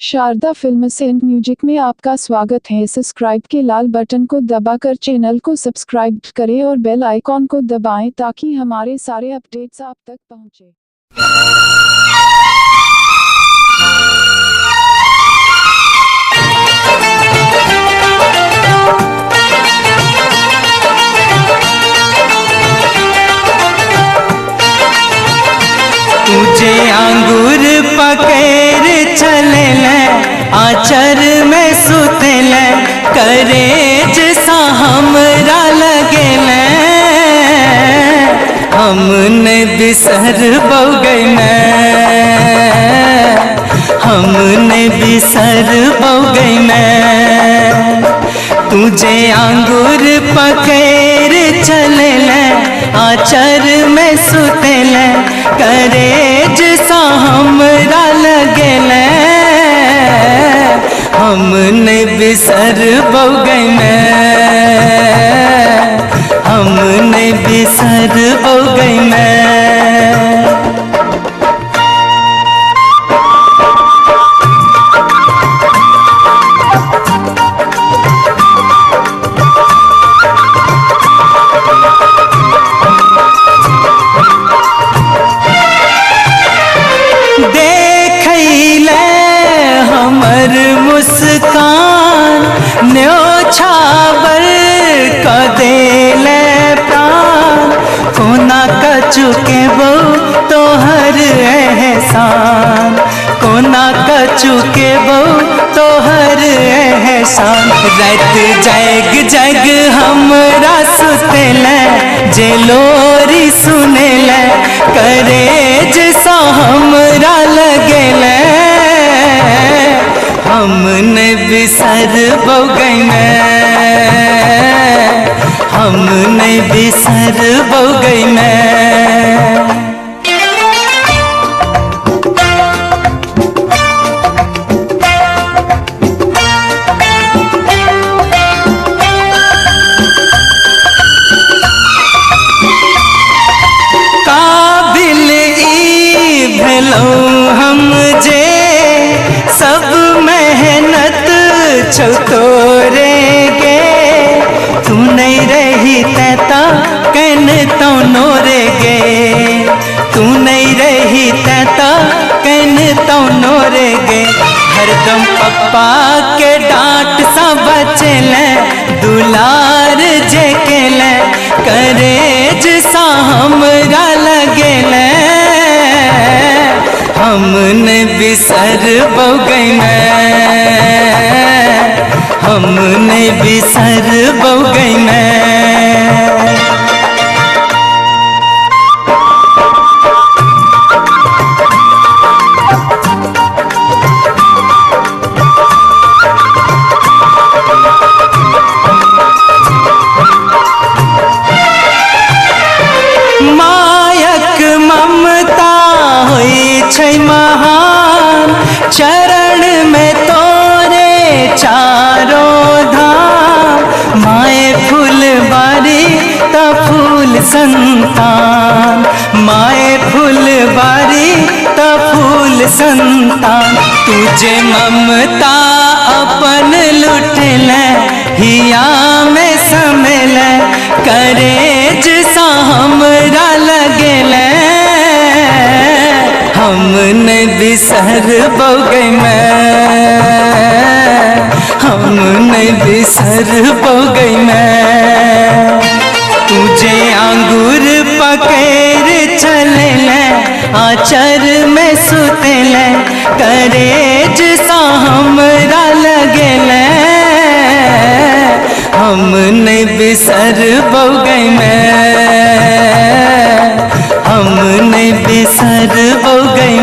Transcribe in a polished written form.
Sharda films and music में आपका स्वागत है। सब्सक्राइब के लाल बटन को दबाकर चैनल को सब्सक्राइब करें और बेल आइकॉन को दबाएं ताकि हमारे सारे अपडेट्स आप तक पहुंचे। तुझे अंगूर पकड़ चले आचर में सुतल करे जैसा हमरा लगे हमने बिसर गई हमने बिसर गई तुझे अंगूर पकड़ चले आचर में सुतल करे जैसा हमरा लगे हमने बिसर गई हमने बिसर गई हमर मुस्कान न्योछावर का देले प्राण कोना का चुके वो तोहर एहसान कोना का चुके वो तोहर एहसान रात जग जग हमरा सुतल जे लोरी सुनल करे जैसा हमरा लगल हमने बिसर गई हमने बिसर गई काबिल ई भेलौ हम जे सब मेहनत छो तोरे गे तू नहीं रही तैता कैन तो नोरे गे तू नहीं रही तैता कैन तो नोरे गे हरदम पप्पा के डांट सा बचल दुलार जे केल करे जैसा हमरा लगल हमने बिसर गई हमने बिसर गई मायक ममता हुई छै महान चरण में तोरे चारों धाम माए फूल बारी त फूल संतान माए फूल बारी त फूल संतान तुझे ममता अपन लुटल हिया में समल करे जैसा हमरा लगल हमने बिसर गई हमने बिसर गई तुझे अंगूर पकड़ चले आचर में सुतल करे जैसा हमरा लगल हमने बिसर गई हमने बिसर गई